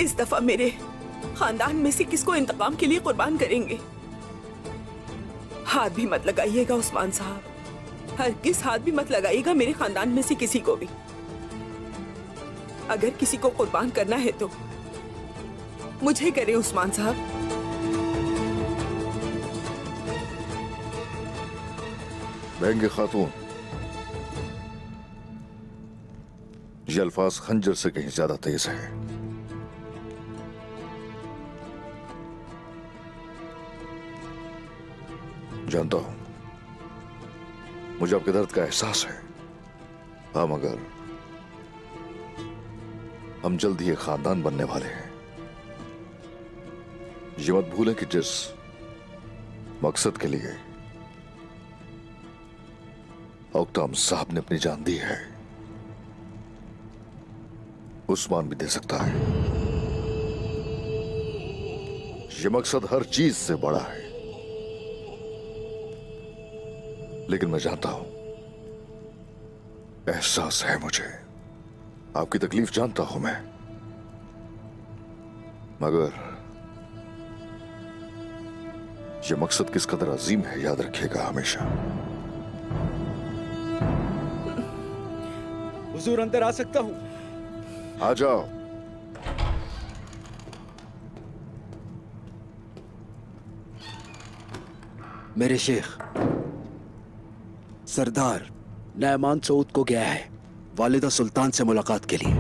इस दफा मेरे खानदान में से किसको इंतकाम के लिए कुर्बान करेंगे? हाथ भी मत लगाइएगा उस्मान साहब, हरगिज़ हाथ भी मत लगाइएगा मेरे खानदान में से किसी को भी। अगर किसी को कुर्बान करना है तो मुझे करे उस्मान साहब। महंगे खातून, ये अल्फाज खंजर से कहीं ज्यादा तेज है। जानता हूं, मुझे आपके दर्द का एहसास है। हाँ, मगर हम जल्द ही एक खानदान बनने वाले हैं। ये मत भूलें कि जिस मकसद के लिए औकताम साहब ने अपनी जान दी है, उस्मान भी दे सकता है। ये मकसद हर चीज से बड़ा है, लेकिन मैं जानता हूं, एहसास है मुझे, आपकी तकलीफ जानता हूं मैं, मगर ये मकसद किस कदर अजीम है याद रखिएगा हमेशा। हुजूर, अंदर आ सकता हूं? आ जाओ। मेरे शेख सरदार नैमान सऊद को गया है वालिदा सुल्तान से मुलाकात के लिए।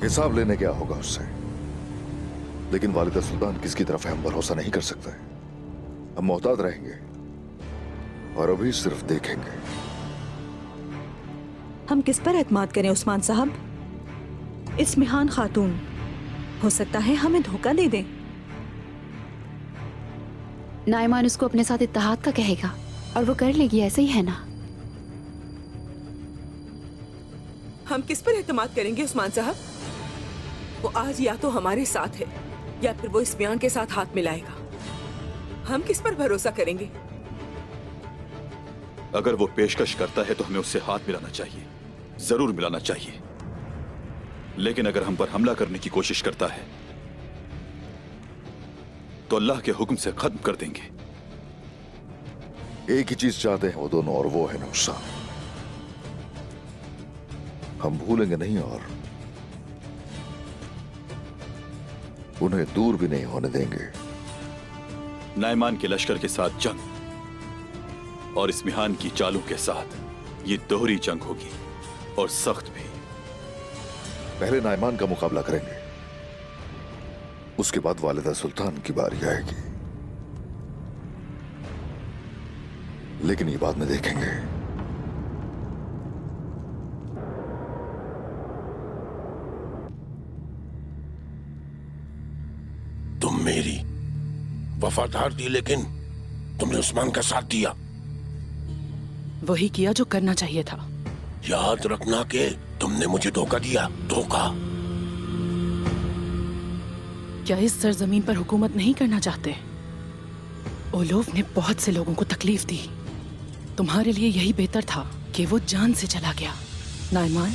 हिसाब लेने क्या होगा उससे, लेकिन वालिदा सुल्तान किसकी तरफ हम भरोसा नहीं कर सकते। हम मोहतात रहेंगे और अभी सिर्फ देखेंगे। हम किस पर एतमाद करें उस्मान साहब? इस्मिहान खातून हो सकता है हमें धोखा दे दे। नाइमान उसको अपने साथ इत्तेहाद का कहेगा और वो कर लेगी, ऐसे ही है ना? हम किस पर एतमाद करेंगे उस्मान साहब? वो आज या तो हमारे साथ है या फिर वो इस्मियान के साथ हाथ मिलाएगा। हम किस पर भरोसा करेंगे? अगर वो पेशकश करता है तो हमें उससे हाथ मिलाना चाहिए, जरूर मिलाना चाहिए। लेकिन अगर हम पर हमला करने की कोशिश करता है तो अल्लाह के हुक्म से खत्म कर देंगे। एक ही चीज चाहते हैं वो दोनों, और वो है नुकसान। हम भूलेंगे नहीं और उन्हें दूर भी नहीं होने देंगे। नाइमान के लश्कर के साथ जंग और इस्मिहान की चालों के साथ ये दोहरी जंग होगी, और सख्त भी। पहले नाइमान का मुकाबला करेंगे, उसके बाद वालिदा सुल्तान की बारी आएगी, लेकिन ये बाद में देखेंगे। तुम मेरी वफादार थी, लेकिन तुमने उस्मान का साथ दिया। वही किया जो करना चाहिए था। याद रखना कि तुमने मुझे धोखा दिया, धोखा। क्या इस सरजमीन पर हुकूमत नहीं करना चाहते? ओलोफ ने बहुत से लोगों को तकलीफ दी। तुम्हारे लिए यही बेहतर था कि वो जान से चला गया। नाइमान,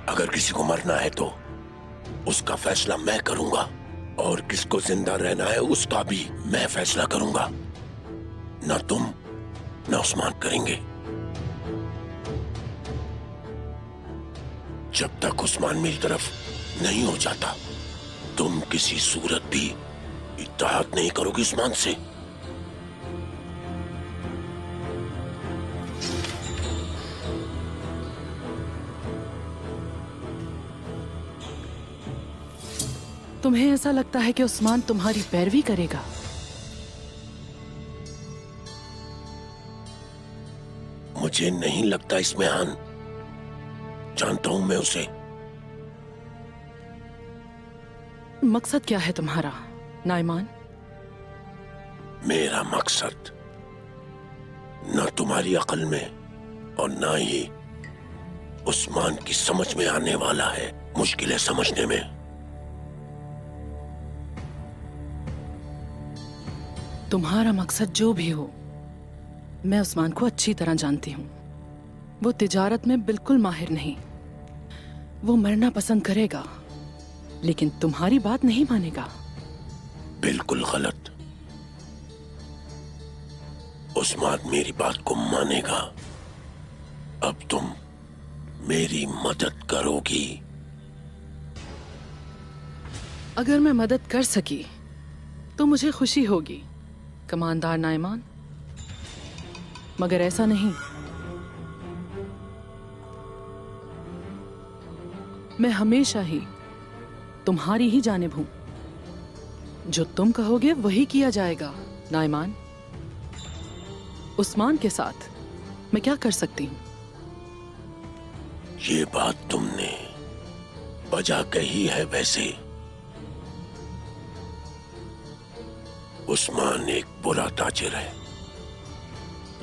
अगर किसी को मरना है तो उसका फैसला मैं करूंगा, और किसको जिंदा रहना है उसका भी मैं फैसला करूंगा। ना तुम ना उस्मान करेंगे। जब तक उस्मान मेरी तरफ नहीं हो जाता, तुम किसी सूरत भी इत्तेहाद नहीं करोगे उस्मान से। तुम्हें ऐसा लगता है कि उस्मान तुम्हारी पैरवी करेगा? मुझे नहीं लगता इस्मिहान, जानता हूं मैं उसे। मकसद क्या है तुम्हारा नाइमान? मेरा मकसद न तुम्हारी अकल में और न ही उस्मान की समझ में आने वाला है। मुश्किल है समझने में। तुम्हारा मकसद जो भी हो, मैं उस्मान को अच्छी तरह जानती हूँ। वो तिजारत में बिल्कुल माहिर नहीं। वो मरना पसंद करेगा, लेकिन तुम्हारी बात नहीं मानेगा। बिल्कुल गलत। उस्मान मेरी बात को मानेगा। अब तुम मेरी मदद करोगी? अगर मैं मदद कर सकी तो मुझे खुशी होगी, कमांडर नाइमान, मगर ऐसा नहीं। मैं हमेशा ही तुम्हारी ही जानिब हूं। जो तुम कहोगे वही किया जाएगा नाइमान। उस्मान के साथ मैं क्या कर सकती हूं? ये बात तुमने बजा कही है। वैसे उस्मान एक बुरा ताजिर है,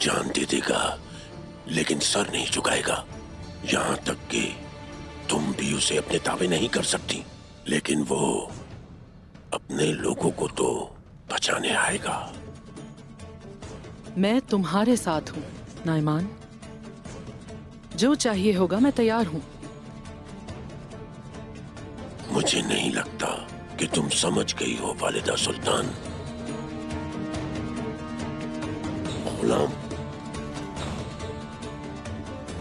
जान दे देगा लेकिन सर नहीं झुकाएगा। यहां तक कि तुम भी उसे अपने ताबे नहीं कर सकती, लेकिन वो अपने लोगों को तो बचाने आएगा। मैं तुम्हारे साथ हूं नाइमान। जो चाहिए होगा मैं तैयार हूं। मुझे नहीं लगता कि तुम समझ गई हो वालिदा सुल्तान। गुलाम,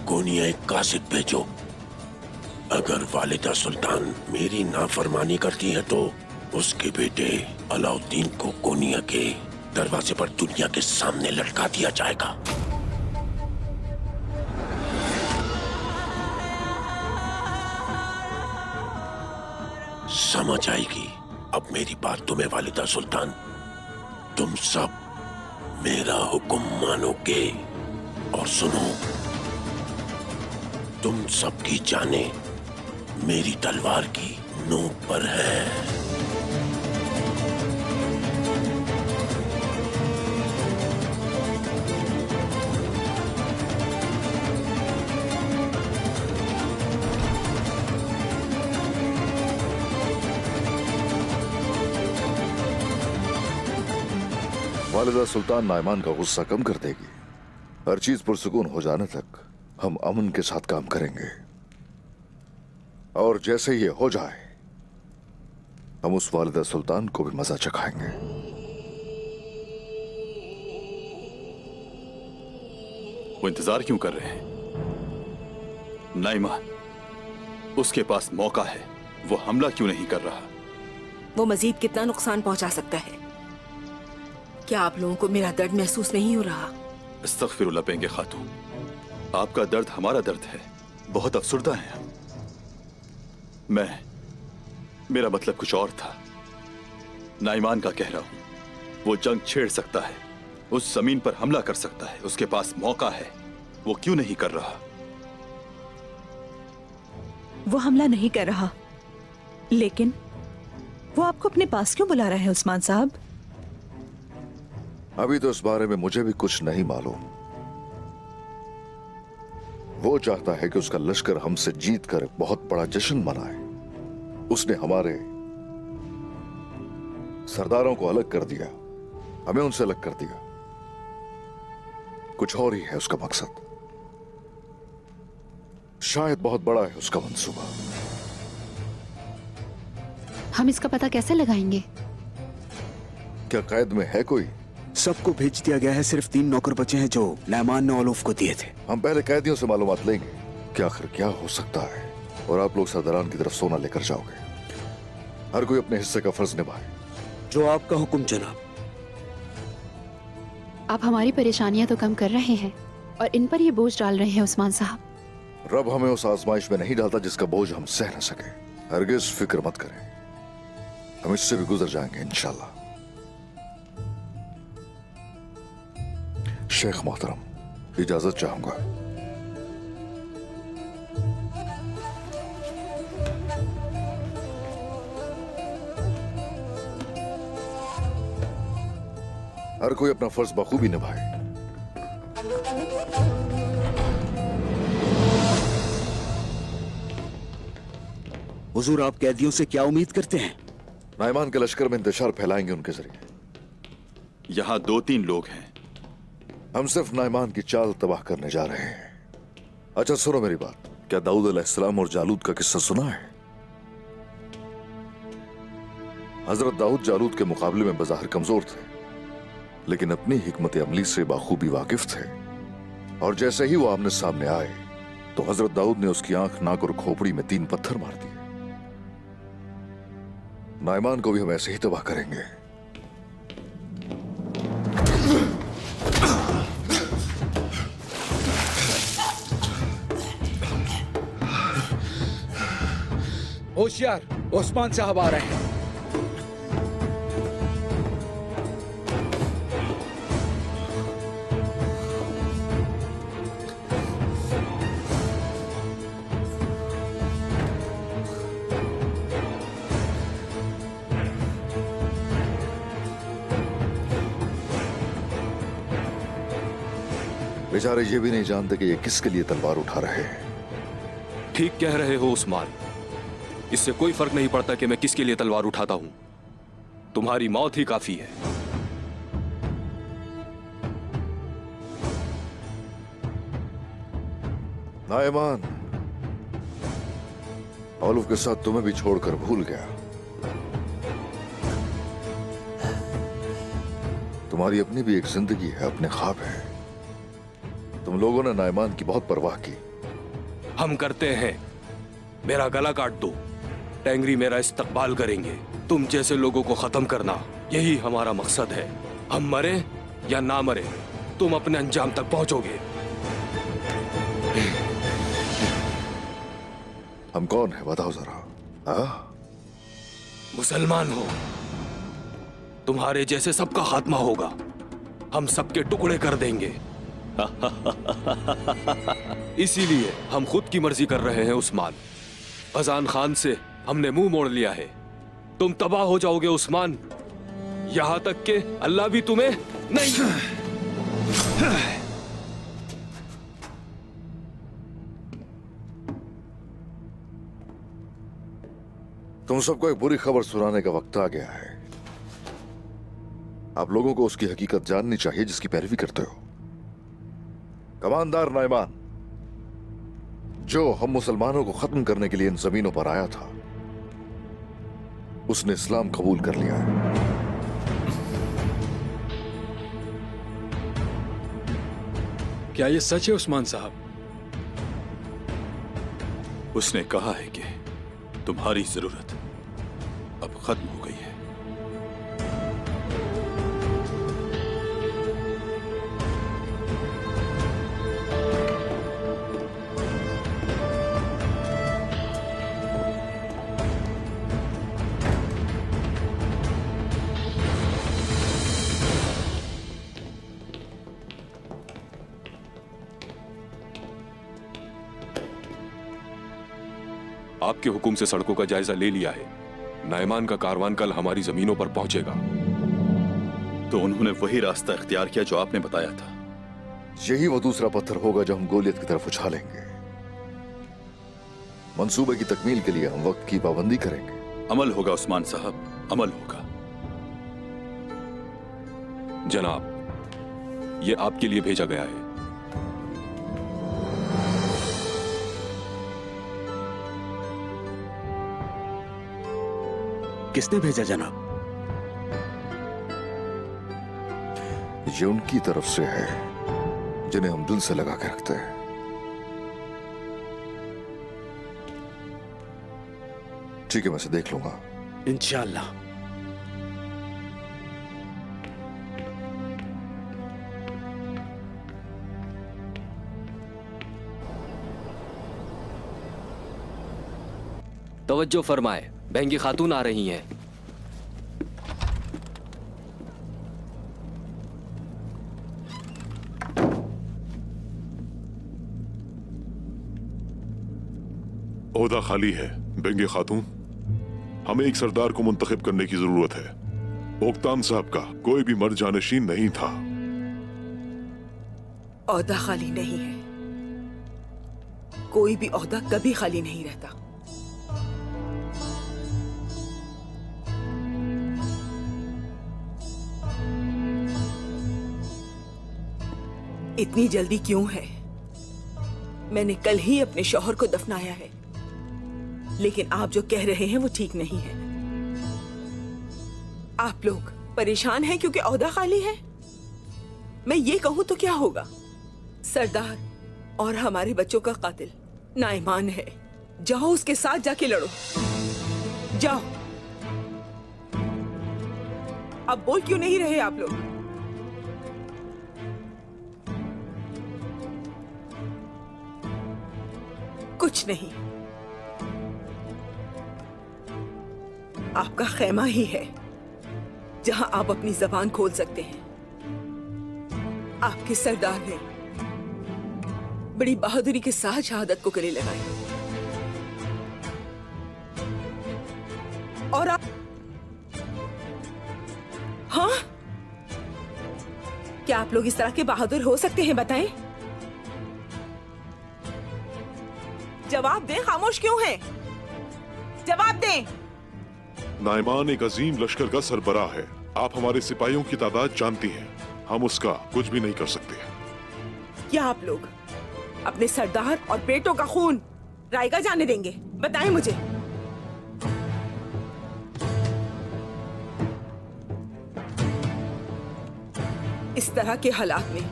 कोनिया एक कासिद भेजो। अगर वालिदा सुल्तान मेरी नाफरमानी करती है तो उसके बेटे अलाउद्दीन को कोनिया के दरवाजे पर दुनिया के सामने लटका दिया जाएगा। समझ आएगी अब मेरी बात तुम्हें वालिदा सुल्तान। तुम सब मेरा हुक्म मानोगे। और सुनो, तुम सबकी जाने मेरी तलवार की नोक पर है। वालिदा सुल्तान नाइमान का गुस्सा कम कर देगी। हर चीज पुरसुकून हो जाने तक हम अमन के साथ काम करेंगे, और जैसे ये हो जाए हम उस वालिदा सुल्तान को भी मजा चखाएंगे। वो इंतजार क्यों कर रहे हैं? नाइमान, उसके पास मौका है, वो हमला क्यों नहीं कर रहा? वो मजीद कितना नुकसान पहुंचा सकता है? क्या आप लोगों को मेरा दर्द महसूस नहीं हो रहा? इस्तग़फिरुल्लाह बेंगे खातून, आपका दर्द हमारा दर्द है। बहुत अफसुर्दा हैं हम। मेरा मतलब कुछ और था। नाइमान का कह रहा हूं, वो जंग छेड़ सकता है, उस जमीन पर हमला कर सकता है, उसके पास मौका है, वो क्यों नहीं कर रहा? वो हमला नहीं कर रहा, लेकिन वो आपको अपने पास क्यों बुला रहा है उस्मान साहब? अभी तो इस बारे में मुझे भी कुछ नहीं मालूम। वो चाहता है कि उसका लश्कर हमसे जीत कर बहुत बड़ा जश्न मनाए। उसने हमारे सरदारों को अलग कर दिया, हमें उनसे अलग कर दिया। कुछ और ही है उसका मकसद। शायद बहुत बड़ा है उसका मंसूबा। हम इसका पता कैसे लगाएंगे? क्या कैद में है कोई? सबको भेज दिया गया है, सिर्फ 3 नौकर बचे हैं जो नाइमान ने ओलोफ को दिए थे। हम पहले कैदियों से मालूमात लेंगे कि आखिर क्या हो सकता है, और आप लोग सरदारान की तरफ सोना लेकर जाओगे। हर कोई अपने हिस्से का फर्ज निभाए। जो आपका हुक्म जनाब। आप हमारी परेशानियां तो कम कर रहे हैं और इन पर ये बोझ डाल रहे हैं उस्मान साहब। रब हमें उस आजमाइश में नहीं डालता जिसका बोझ हम सह न सके। हरगिज फिक्र मत करें, हम इससे भी गुजर जाएंगे इंशाल्लाह। शेख मोहतरम, इजाजत चाहूंगा। हर कोई अपना फर्ज बखूबी निभाए। हुजूर, आप कैदियों से क्या उम्मीद करते हैं? नाइमान के लश्कर में इंतशार फैलाएंगे उनके जरिए। यहाँ 2-3 लोग हैं। हम सिर्फ नाइमान की चाल तबाह करने जा रहे हैं। अच्छा सुनो मेरी बात, क्या दाऊद अलैहिस्सलाम और जालूद का किस्सा सुना है? हजरत दाऊद जालूद के मुकाबले में बज़ाहिर कमजोर थे, लेकिन अपनी हिकमत अमली से बाखूबी वाकिफ थे। और जैसे ही वो आमने सामने आए तो हजरत दाऊद ने उसकी आंख, नाक और खोपड़ी में 3 पत्थर मार दिए। नाइमान को भी हम ऐसे ही तबाह करेंगे। होशियार, उस्मान साहब आ रहे हैं। बेचारे ये भी नहीं जानते कि ये किसके लिए तलवार उठा रहे हैं। ठीक कह रहे हो उस्मान, इससे कोई फर्क नहीं पड़ता कि मैं किसके लिए तलवार उठाता हूं। तुम्हारी मौत ही काफी है। नाइमान औलूफ के साथ तुम्हें भी छोड़कर भूल गया। तुम्हारी अपनी भी एक जिंदगी है, अपने ख्वाब है। तुम लोगों ने नाइमान की बहुत परवाह की। हम करते हैं। मेरा गला काट दो, टेंगरी मेरा इस्तकबाल करेंगे। तुम जैसे लोगों को खत्म करना, यही हमारा मकसद है। हम मरे या ना मरे, तुम अपने अंजाम तक पहुंचोगे। हम कौन है बताओ जरा। मुसलमान हो, तुम्हारे जैसे सबका खात्मा होगा। हम सबके टुकड़े कर देंगे। इसीलिए हम खुद की मर्जी कर रहे हैं उस्मान। अजान खान से हमने मुंह मोड़ लिया है। तुम तबाह हो जाओगे उस्मान, यहां तक कि अल्लाह भी तुम्हें नहीं। तुम सबको एक बुरी खबर सुनाने का वक्त आ गया है। आप लोगों को उसकी हकीकत जाननी चाहिए जिसकी पैरवी करते हो। कमांडर नाइमान, जो हम मुसलमानों को खत्म करने के लिए इन जमीनों पर आया था, उसने इस्लाम कबूल कर लिया है। क्या ये सच है उस्मान साहब? उसने कहा है कि तुम्हारी जरूरत अब खत्म हो गई है। आपके हुक्म से सड़कों का जायजा ले लिया है। नाइमान का कारवान कल हमारी जमीनों पर पहुंचेगा। तो उन्होंने वही रास्ता इख्तियार किया जो आपने बताया था। यही वो दूसरा पत्थर होगा जो हम गोलियत की तरफ उछालेंगे। मंसूबे की तकमील के लिए हम वक्त की पाबंदी करेंगे। अमल होगा उस्मान साहब, अमल होगा। जनाब, ये आपके लिए भेजा गया है। किसने भेजा जनाब? ये उनकी तरफ से है जिन्हें हम दिल से लगा के रखते हैं। ठीक है, मैं इसे देख लूंगा। इंशाअल्लाह। तवज्जो फरमाए, बहंगी खातून आ रही हैं। ओहदा खाली है बेंगे खातून। हमें एक सरदार को मुंतखब करने की जरूरत है। ओक्तान साहब का कोई भी मर्द जानशीन नहीं था। ओहदा खाली नहीं है। कोई भी ओहदा कभी खाली नहीं रहता। इतनी जल्दी क्यों है? मैंने कल ही अपने शौहर को दफनाया है, लेकिन आप जो कह रहे हैं वो ठीक नहीं है। आप लोग परेशान हैं क्योंकि ओहदा खाली है। मैं ये कहूं तो क्या होगा? सरदार और हमारे बच्चों का कातिल नाइमान है। जाओ उसके साथ जाके लड़ो, जाओ। अब बोल क्यों नहीं रहे आप लोग? कुछ नहीं, आपका खेमा ही है जहां आप अपनी जबान खोल सकते हैं। आपके सरदार ने बड़ी बहादुरी के साथ शहादत को गले लगाई, और आप, हाँ, क्या आप लोग इस तरह के बहादुर हो सकते हैं? बताएं, जवाब दें। खामोश क्यों हैं? जवाब दें। नाइमान एक अजीम लश्कर का सरबराह है। आप हमारे सिपाहियों की तादाद जानती हैं। हम उसका कुछ भी नहीं कर सकते। क्या आप लोग अपने सरदार और बेटों का खून रायगा जाने देंगे? बताएं मुझे। इस तरह के हालात में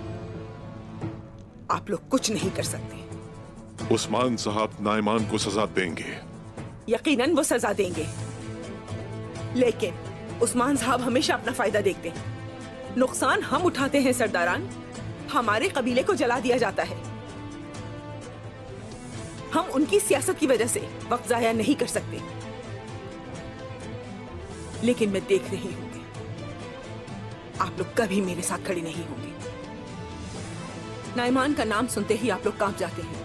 आप लोग कुछ नहीं कर सकते। उस्मान साहब नाइमान को सजा देंगे। यकीनन वो सजा देंगे, लेकिन उस्मान साहब हमेशा अपना फायदा देखते हैं। नुकसान हम उठाते हैं सरदारान। हमारे कबीले को जला दिया जाता है। हम उनकी सियासत की वजह से वक्त जाया नहीं कर सकते। लेकिन मैं देख रही हूं कि आप लोग कभी मेरे साथ खड़े नहीं होंगे। नाइमान का नाम सुनते ही आप लोग कांप जाते हैं।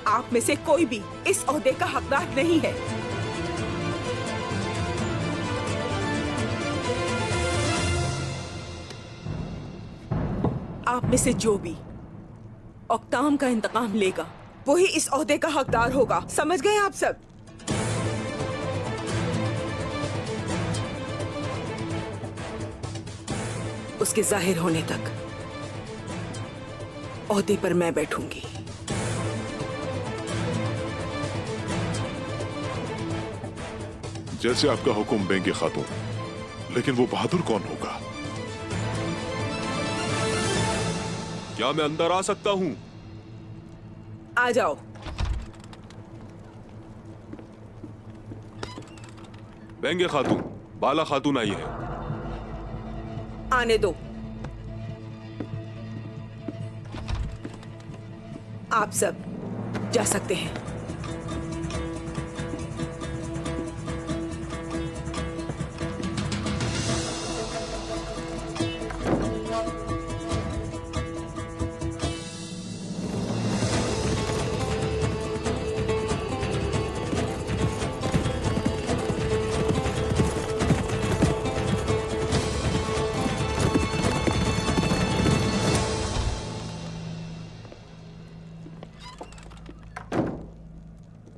आप में से कोई भी इस ओहदे का हकदार नहीं है। आप में से जो भी औक्ताम का इंतकाम लेगा वही इस ओहदे का हकदार होगा। समझ गए आप सब? उसके जाहिर होने तक ओहदे पर मैं बैठूंगी। जैसे आपका हुक्म बेंगे खातून, लेकिन वो बहादुर कौन होगा? क्या मैं अंदर आ सकता हूं? आ जाओ। बेंगे खातून, बाला खातून आई है। आने दो। आप सब जा सकते हैं।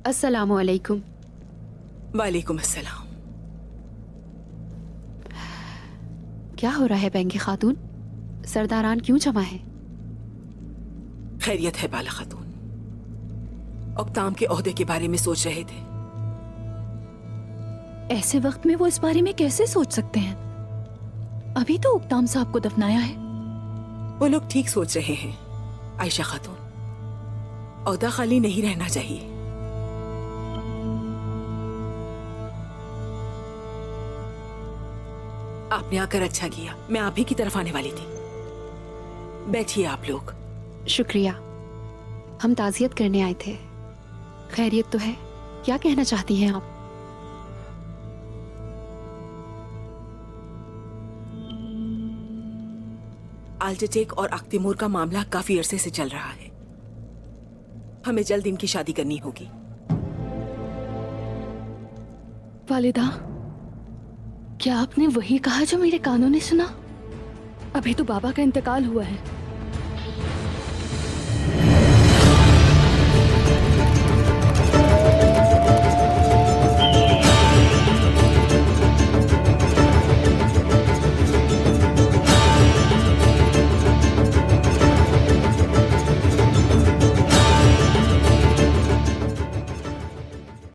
अस्सलामु अलैकुम। वालेकुम अस्सलाम। क्या हो रहा है बेंगे खातून? सरदारान क्यों जमा है? खैरियत है बाला खातून। औक्ताम के ओहदे के बारे में सोच रहे थे। ऐसे वक्त में वो इस बारे में कैसे सोच सकते हैं? अभी तो उक्ताम साहब को दफनाया है। वो लोग ठीक सोच रहे हैं आयशा खातून। ओहदा खाली नहीं रहना चाहिए। आपने आकर अच्छा किया। मैं आप ही की तरफ आने वाली थी। बैठिए आप लोग। शुक्रिया। हम ताज़ियत करने आए थे। खैरियत तो है? क्या कहना चाहती हैं आप? आल्टटेक और अख्तिमूर का मामला काफी अरसे से चल रहा है। हमें जल्द इनकी शादी करनी होगी। वालिदा, क्या आपने वही कहा जो मेरे कानों ने सुना? अभी तो बाबा का इंतकाल हुआ है।